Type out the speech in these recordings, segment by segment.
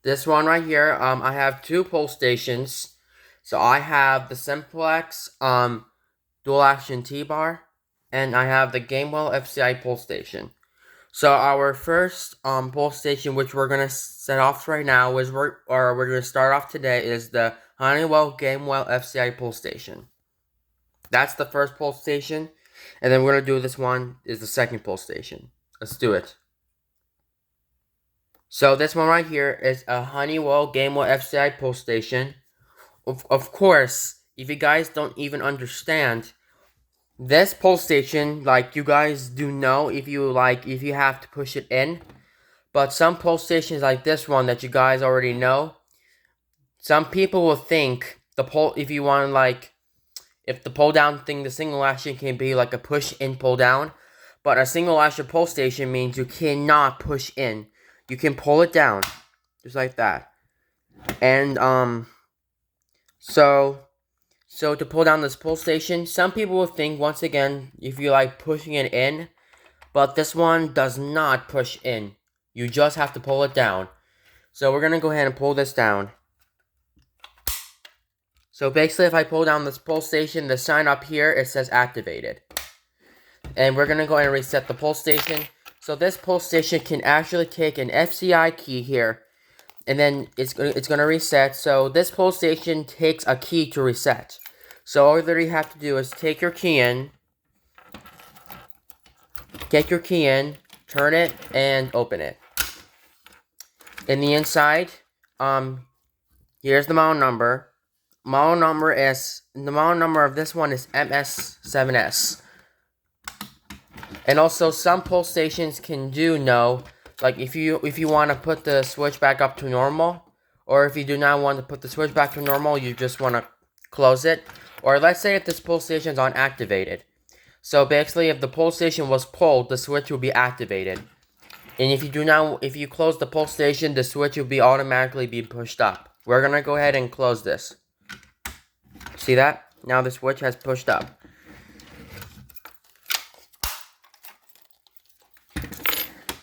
this one right here, I have two pull stations. So I have the Simplex dual action T-bar, and I have the Gamewell FCI Pull Station. So our first pull station, which we're gonna set off right now, we're gonna start off today, is the Honeywell Gamewell FCI Pull Station. That's the first pull station, and then we're gonna do this one is the second pull station. Let's do it. So this one right here is a Honeywell Gamewell FCI Pull Station. Of course, if you guys don't even understand, this pull station, like, you guys do know if you have to push it in. But some pull stations like this one that you guys already know, some people will think the pull, if you want, like, if the pull down thing, the single action can be like a push in, pull down. But a single action pull station means you cannot push in. You can pull it down, just like that. And, so to pull down this pull station, some people will think, once again, if you like pushing it in, but this one does not push in. You just have to pull it down. So we're gonna go ahead and pull this down. So basically, if I pull down this pull station, the sign up here, it says activated. And we're gonna go ahead and reset the pull station. So this pull station can actually take an FCI key here, and then it's gonna reset. So this pull station takes a key to reset. So all that you have to do is take your key in, turn it, and open it. In the inside, here's the model number. The model number of this one is MS7S. And also, some pull stations can do no, like if you want to put the switch back up to normal, or if you do not want to put the switch back to normal, you just want to close it. Or let's say if this pull station is unactivated. So basically, if the pull station was pulled, the switch will be activated. And if you close the pull station, the switch will be automatically be pushed up. We're gonna go ahead and close this. See that? Now the switch has pushed up.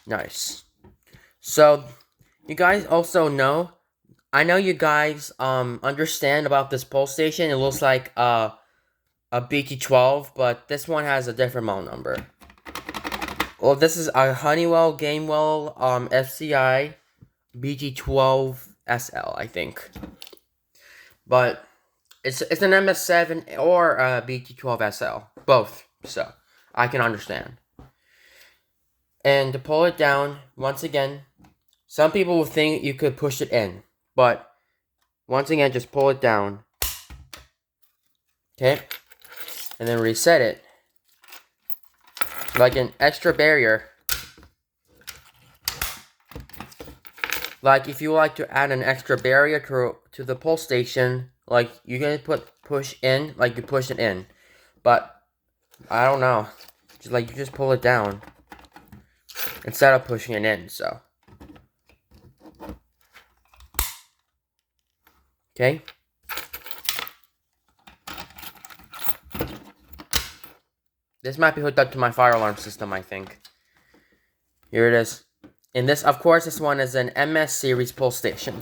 Nice. So you guys also know, I know you guys understand about this pull station. It looks like a BT12, but this one has a different model number. Well, this is a Honeywell Gamewell FCI BT12SL, I think. But it's an MS7 or a BT12SL, both. So I can understand. And to pull it down, once again, some people will think you could push it in, but once again, just pull it down. Okay, and then reset it. Like an extra barrier. Like if you like to add an extra barrier to the pull station, like you can push in, like you push it in. But I don't know. You just pull it down instead of pushing it in, so. Okay. This might be hooked up to my fire alarm system, I think. Here it is. And this, of course, this one is an MS series pull station.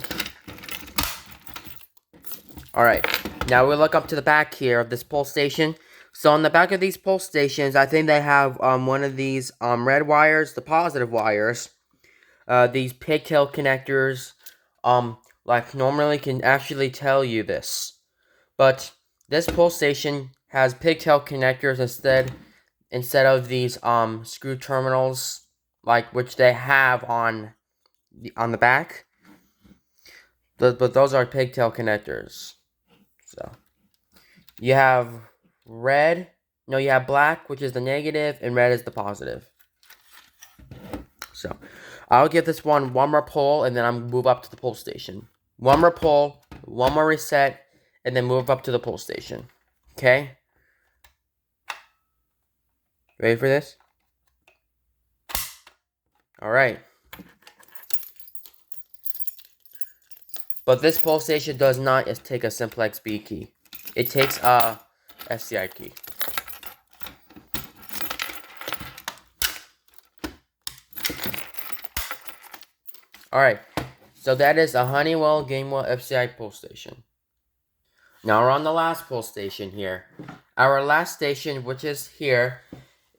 Alright, now we look up to the back here of this pull station. So on the back of these pull stations, I think they have one of these red wires, the positive wires. These pigtail connectors, like normally can actually tell you this. But this pull station has pigtail connectors instead of these screw terminals, like which they have on the back. But those are pigtail connectors. So you have you have black, which is the negative, and red is the positive. So I'll give this one more pull, and then I'm move up to the pull station. One more pull, one more reset, and then move up to the pull station. Okay? Ready for this? Alright. But this pull station does not take a Simplex B key. It takes a FCI key. Alright. So that is a Honeywell Gamewell FCI Pull Station. Now we're on the last pull station here. Our last station, which is here,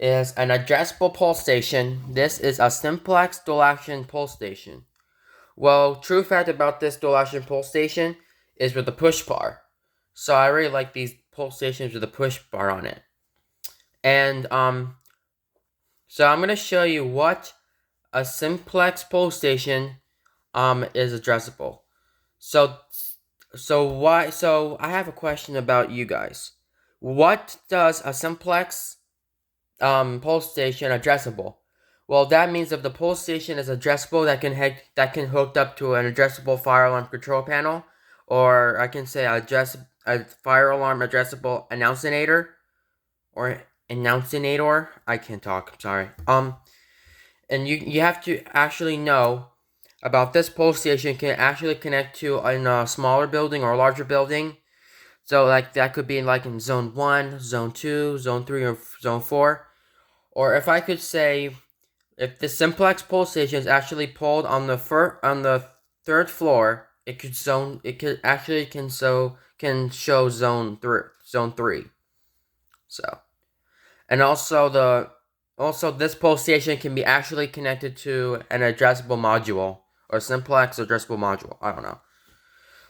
is an addressable pull station. This is a Simplex dual action pull station. Well, true fact about this dual action pull station is with the push bar. So I really like these pull stations with the push bar on it. And so I'm gonna show you what a Simplex pull station is addressable. So I have a question about you guys. What does a Simplex pull station addressable? Well, that means if the pull station is addressable, that can hook up to an addressable fire alarm control panel, or I can say a fire alarm addressable announcinator, or announcinator. I can't talk. I'm sorry. And you have to actually know about this pull station can actually connect to a smaller building or a larger building. So like that could be like in zone 1, zone 2, zone 3, or zone 4. Or if I could say, if the Simplex pull station is actually pulled on the third floor, it could show zone 3. So, and also this pull station can be actually connected to an addressable module or Simplex addressable module. I don't know.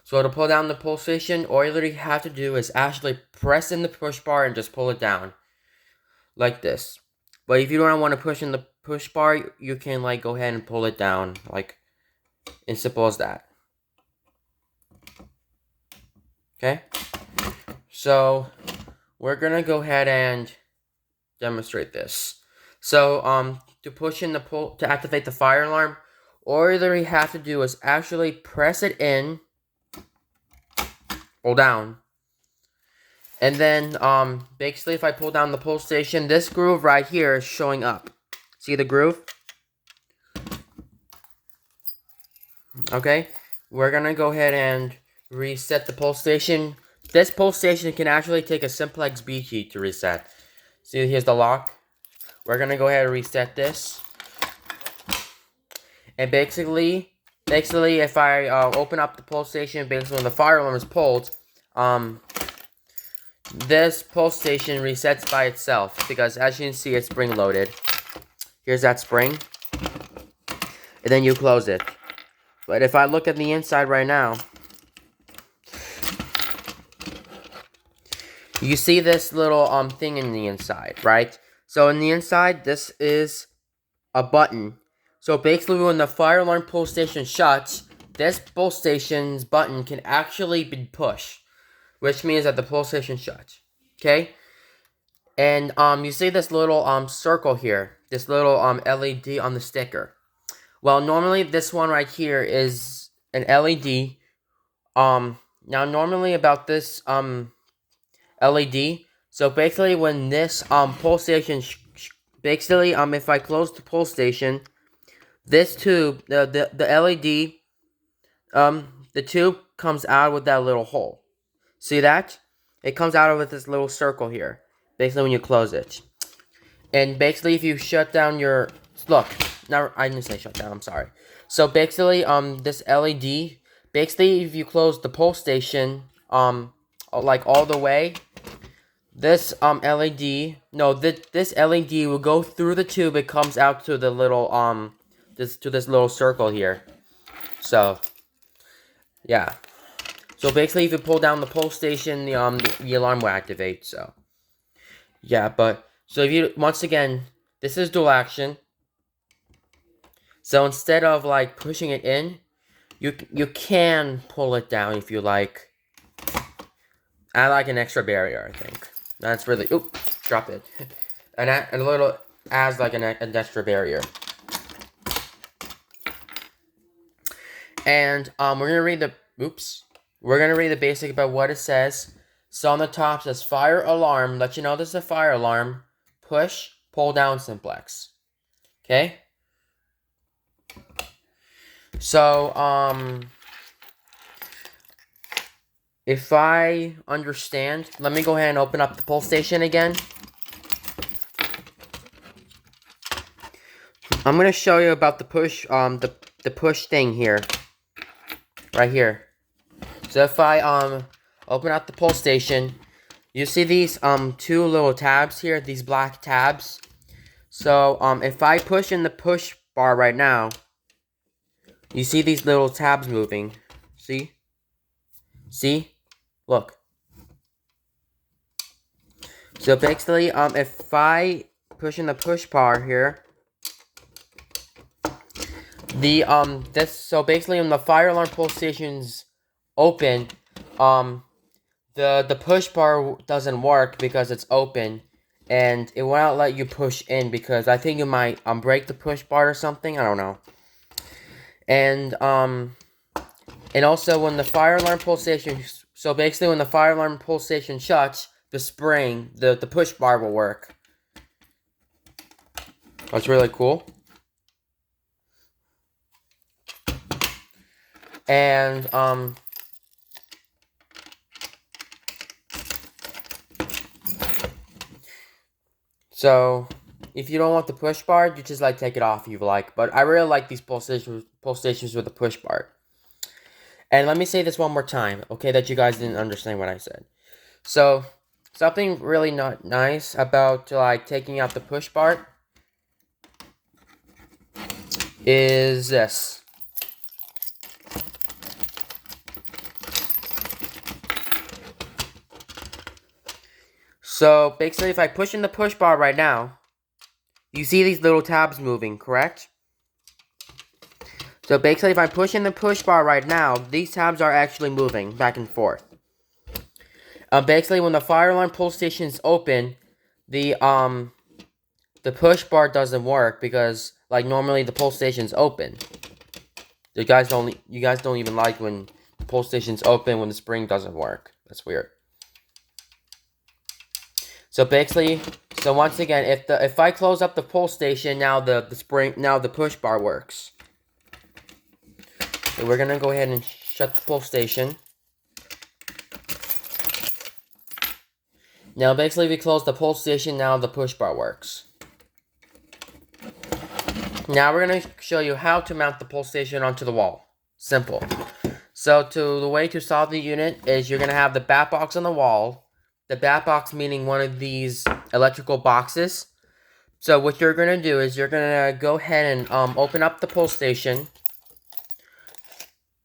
So to pull down the pull station, all you literally have to do is actually press in the push bar and just pull it down. Like this. But if you don't want to push in the push bar, you can like go ahead and pull it down. Like, as simple as that. Okay? So, we're gonna go ahead and demonstrate this. So, to push in to activate the fire alarm, all you literally have to do is actually press it in, pull down. And then, basically if I pull down the pull station, this groove right here is showing up. See the groove? Okay, we're gonna go ahead and reset the pull station. This pull station can actually take a Simplex B key to reset. See, here's the lock. We're gonna go ahead and reset this. And basically, if I open up the pull station, basically when the fire alarm is pulled, this pull station resets by itself because as you can see, it's spring loaded. Here's that spring. And then you close it. But if I look at the inside right now, you see this little thing in the inside, right? So in the inside, this is a button. So basically when the fire alarm pull station shuts, this pull station's button can actually be pushed, which means that the pull station shuts. Okay? And you see this little circle here, this little LED on the sticker. Well, normally this one right here is an LED. Now normally about this LED. So basically when this pull station basically if I close the pull station, this tube, the LED the tube comes out with that little hole. See that? It comes out with this little circle here. Basically when you close it. And basically if you shut down your look, now I didn't say shut down, I'm sorry. So basically this LED, basically if you close the pull station like all the way, this LED, this LED will go through the tube. It comes out to the little this little circle here. So yeah. So basically if you pull down the pull station, the alarm will activate. So yeah, but so if you once again, this is dual action. So instead of like pushing it in, you can pull it down if you like. Add like an extra barrier, I think. That's really, drop it. And a little adds like an extra barrier. And we're gonna read the basic about what it says. So on the top it says fire alarm. Let you know this is a fire alarm. Push, pull down Simplex. Okay. So if I understand, let me go ahead and open up the pull station again. I'm gonna show you about the push, the push thing here. right here. So if I open up the pull station, you see these two little tabs here, these black tabs. So if I push in the push bar right now, you see these little tabs moving. See? See? Look. So basically, if I push in the push bar here, so basically when the fire alarm pull station's open, the push bar doesn't work because it's open, and it won't let you push in because I think you might break the push bar or something. I don't know. And also when the fire alarm pull station, so basically when the fire alarm pull station shuts, the spring, the push bar will work. That's really cool. And so if you don't want the push bar, you just like take it off if you like. But I really like these pull stations with the push bar. And let me say this one more time, okay, that you guys didn't understand what I said. So something really not nice about like taking out the push bar is this. So basically if I push in the push bar right now, you see these little tabs moving, correct? So basically if I push in the push bar right now, these tabs are actually moving back and forth. Basically when the fire alarm pull station is open, the push bar doesn't work because like normally the pull station's open. You guys don't even like when the pull station's open when the spring doesn't work. That's weird. So basically, once again, if I close up the pull station, now the push bar works. So we're gonna go ahead and shut the pull station. Now basically we close the pull station, now the push bar works. Now we're gonna show you how to mount the pull station onto the wall. Simple. So the way to solve the unit is you're gonna have the bat box on the wall. The bat box meaning one of these electrical boxes. So what you're gonna do is you're gonna go ahead and open up the pull station.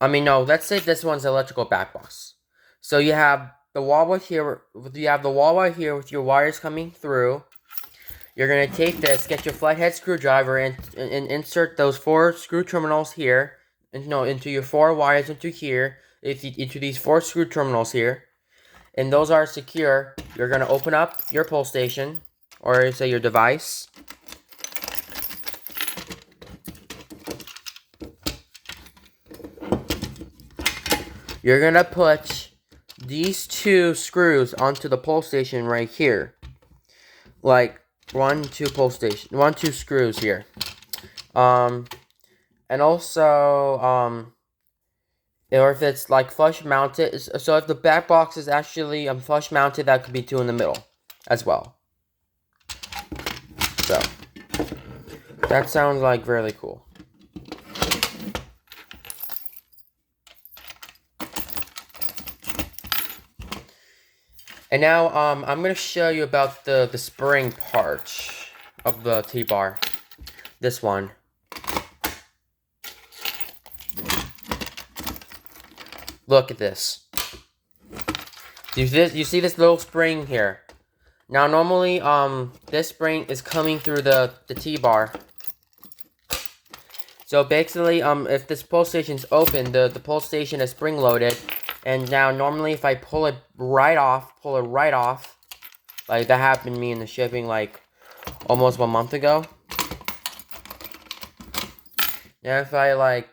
I mean, no, let's say this one's electrical bat box. So you have the wall right here. You have the wall right here with your wires coming through. You're gonna take this, get your flathead screwdriver, and insert those 4 screw terminals here. Into your 4 wires into here. Into these 4 screw terminals here. And those are secure. You're gonna open up your pull station, or say your device. You're gonna put these 2 screws onto the pull station right here. Like 2 screws here. And also, or if it's like flush mounted, so if the back box is actually flush mounted, that could be 2 in the middle as well. So that sounds like really cool. And now I'm gonna show you about the spring part of the T-bar. This one. Look at this. You see this little spring here. Now normally this spring is coming through the T-bar. So basically if this pull station is open, the pull station is spring loaded, and now normally if I pull it right off, like that happened to me in the shipping like almost 1 month ago. Now if I like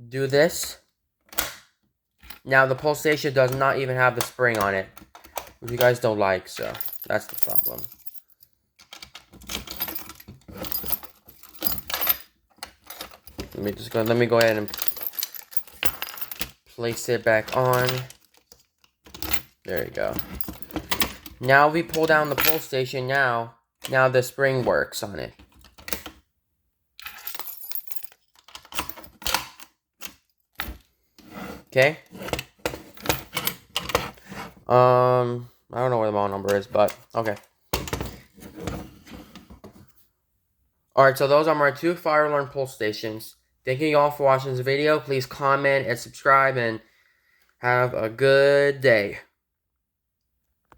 do this, now the pull station does not even have the spring on it, which you guys don't like, so that's the problem. Let me go ahead and place it back on. There you go. Now we pull down the pull station. Now the spring works on it. Okay. I don't know where the model number is, but okay. Alright, so those are my 2 fire alarm pull stations. Thank you all for watching this video. Please comment and subscribe and have a good day.